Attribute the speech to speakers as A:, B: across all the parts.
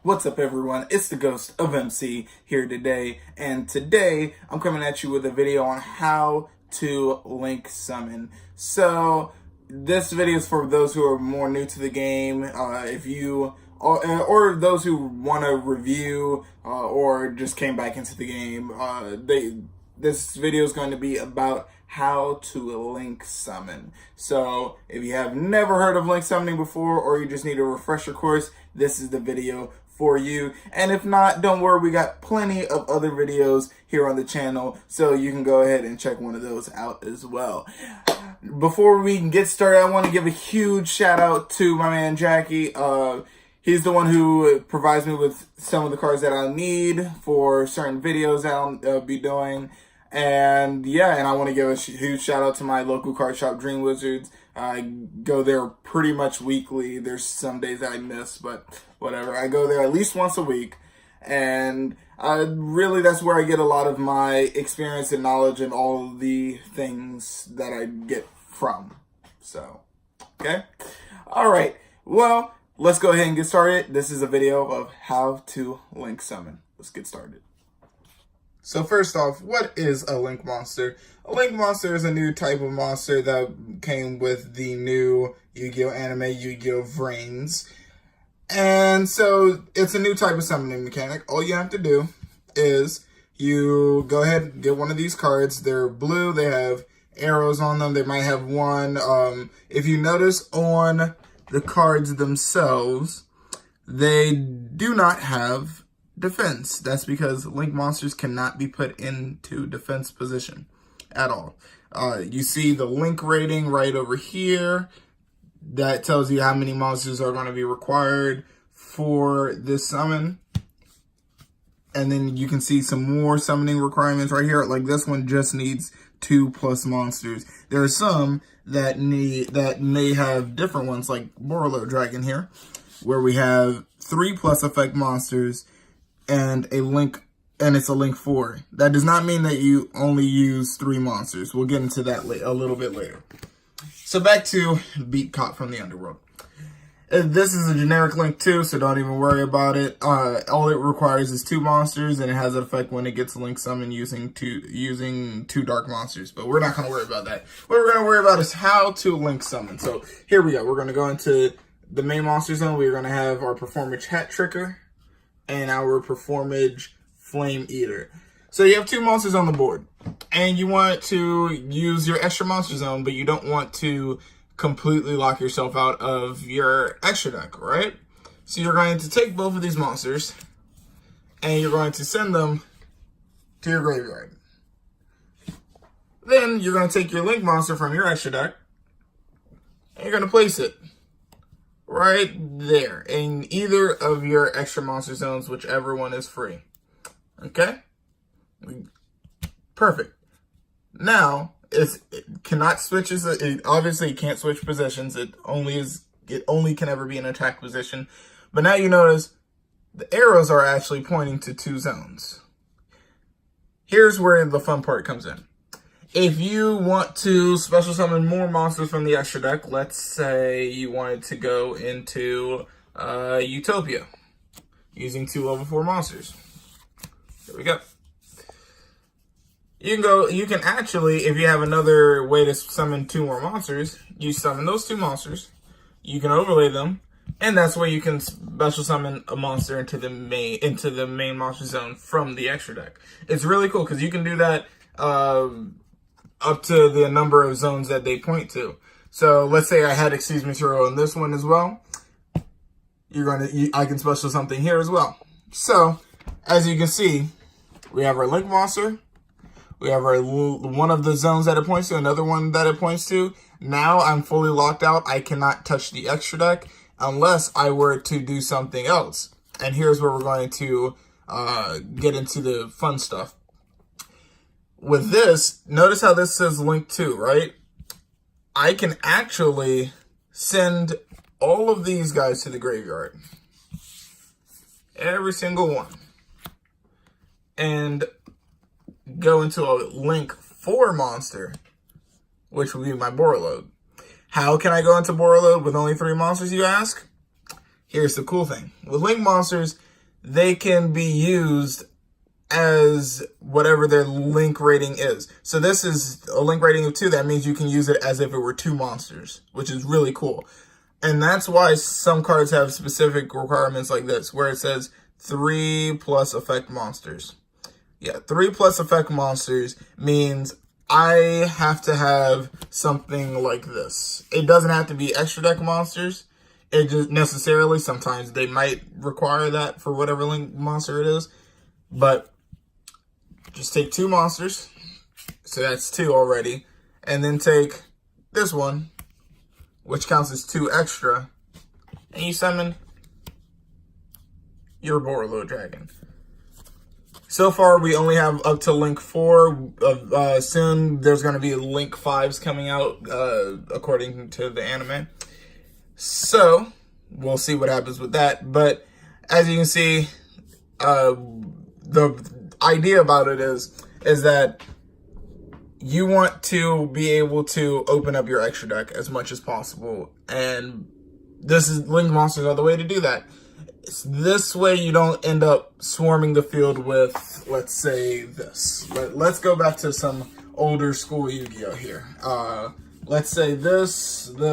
A: What's up, everyone? It's the Ghost of MC here today, and today I'm coming at you with a video on how to link summon. So this video is for those who are more new to the game. If you or those who want to review or just came back into the game, this video is going to be about how to link summon. So if you have never heard of link summoning before, or you just need a refresher course, this is the video for you. And if not, don't worry, we got plenty of other videos here on the channel, so you can go ahead and check one of those out as well. Before we can get started, I want to give a huge shout out to my man Jackie. He's the one who provides me with some of the cards that I need for certain videos that I'll be doing. And yeah, and I want to give a huge shout out to my local card shop, Dream Wizards. I go there pretty much weekly. There's some days that I miss, but whatever. I go there at least once a week. And really, that's where I get a lot of my experience and knowledge and all of the things that I get from. So, okay. All right. Well, let's go ahead and get started. This is a video of how to link summon. Let's get started. So first off, what is a link monster? A link monster is a new type of monster that came with the new Yu-Gi-Oh anime, Yu-Gi-Oh! Vrains. And so it's a new type of summoning mechanic. All you have to do is you go ahead and get one of these cards. They're blue, they have arrows on them, they might have one. If you notice on the cards themselves, they do not have defense. That's because link monsters cannot be put into defense position at all. You see the link rating right over here. That tells you how many monsters are going to be required for this summon. And then you can see some more summoning requirements right here. Like this one just needs 2+ monsters. There are some that may have different ones, like Borolo Dragon here, where we have 3+ effect monsters and a link, and it's a link 4. That does not mean that you only use 3 monsters. We'll get into that a little bit later. So back to Beat Cop from the Underworld. This is a generic link too, so don't even worry about it. All it requires is 2 monsters, and it has an effect when it gets link summoned using two dark monsters. But we're not going to worry about that. What we're going to worry about is how to link summon. So here we go. We're going to go into the main monster zone. We're going to have our Performage Hat Tricker and our Performage Flame Eater. So you have 2 monsters on the board, and you want to use your extra monster zone, but you don't want to completely lock yourself out of your extra deck, right? So you're going to take both of these monsters, and you're going to send them to your graveyard. Then you're going to take your link monster from your extra deck, and you're going to place it right there in either of your extra monster zones, whichever one is free. Okay? Perfect. Now, it cannot switch. Obviously, it can't switch positions. It only can ever be in attack position. But now you notice the arrows are actually pointing to 2 zones. Here's where the fun part comes in. If you want to special summon more monsters from the extra deck, let's say you wanted to go into Utopia using 2 level 4 monsters. Here we go. You can actually, if you have another way to summon 2 more monsters, you summon those 2 monsters, you can overlay them, and that's where you can special summon a monster into the main monster zone from the extra deck. It's really cool because you can do that up to the number of zones that they point to. So let's say I had Excuse Material in this one as well. I can special something here as well. So as you can see, we have our link monster. We have our one of the zones that it points to, another one that it points to. Now I'm fully locked out. I cannot touch the extra deck unless I were to do something else. And here's where we're going to get into the fun stuff. With this, notice how this says link 2, right? I can actually send all of these guys to the graveyard. Every single one. And go into a link 4 monster, which would be my Borolo. How can I go into Borolo with only 3 monsters, you ask? Here's the cool thing. With link monsters, they can be used as whatever their link rating is. So this is a link rating of 2. That means you can use it as if it were 2 monsters, which is really cool. And that's why some cards have specific requirements like this, where it says 3 plus effect monsters. Yeah, 3 plus effect monsters means I have to have something like this. It doesn't have to be extra deck monsters. It just necessarily, sometimes they might require that for whatever link monster it is. But just take 2 monsters, so that's 2 already, and then take this one, which counts as 2 extra, and you summon your Borreload Dragon. So far, we only have up to link 4. Soon, there's going to be link 5s coming out, according to the anime. So, we'll see what happens with that. But, as you can see, the idea about it is that you want to be able to open up your extra deck as much as possible, and this is link monsters are the way to do that. This way you don't end up swarming the field with, let's say, this. Let's go back to some older school Yu-Gi-Oh here. Let's say this, and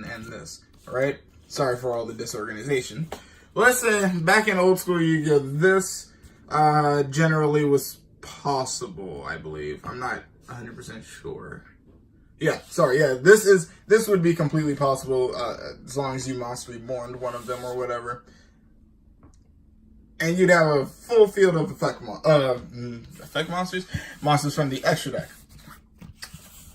A: this, right? Sorry for all the disorganization. Let's say back in old school Yu-Gi-Oh, this generally was possible, I believe. I'm not 100% sure. Yeah, sorry, yeah, this would be completely possible as long as you Monster Reborn one of them or whatever. And you'd have a full field of effect monsters? Monsters from the extra deck.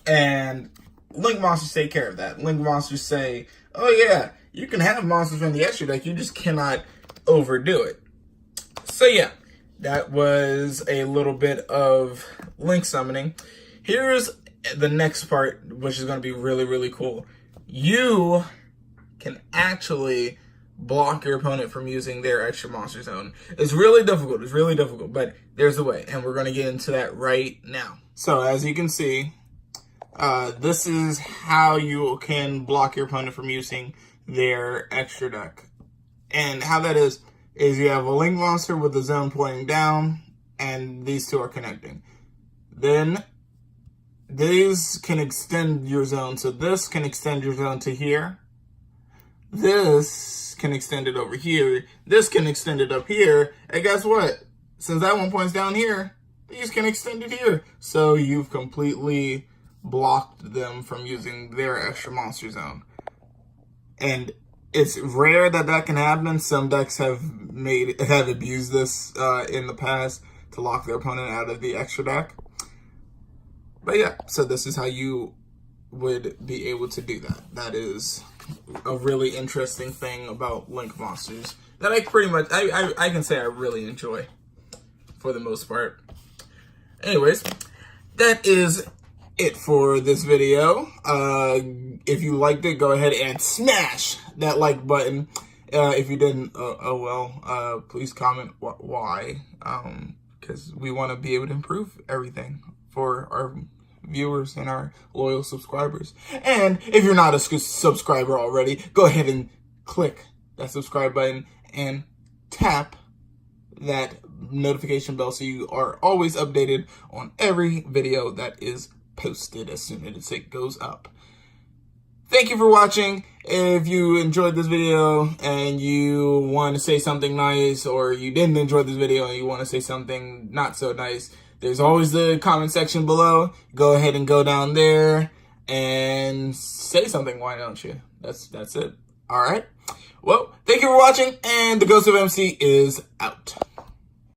A: And link monsters take care of that. Link monsters say, oh yeah, you can have monsters from the extra deck, you just cannot overdo it. So yeah, that was a little bit of link summoning. Here's the next part, which is going to be really, really cool. You can actually block your opponent from using their extra monster zone. It's really difficult, but there's a way, and we're going to get into that right now. So as you can see, this is how you can block your opponent from using their extra deck. And how that is you have a link monster with the zone pointing down, and these 2 are connecting. Then these can extend your zone. So this can extend your zone to here. This can extend it over here. This can extend it up here. And guess what? Since that one points down here, these can extend it here. So you've completely blocked them from using their extra monster zone. And it's rare that that can happen. Some decks have abused this in the past to lock their opponent out of the extra deck. But yeah, so this is how you would be able to do that. That is a really interesting thing about link monsters that I pretty much, I can say I really enjoy for the most part. Anyways, that is it for this video. If you liked it, go ahead and smash that like button. If you didn't, please comment why, because we want to be able to improve everything for our viewers and our loyal subscribers. And if you're not a subscriber already, go ahead and click that subscribe button and tap that notification bell so you are always updated on every video that is posted as soon as it goes up. Thank you for watching. If you enjoyed this video and you want to say something nice, or you didn't enjoy this video and you want to say something not so nice, there's always the comment section below. Go ahead and go down there and say something, why don't you? That's it. All right. Well, thank you for watching, and the Ghost of MC is out.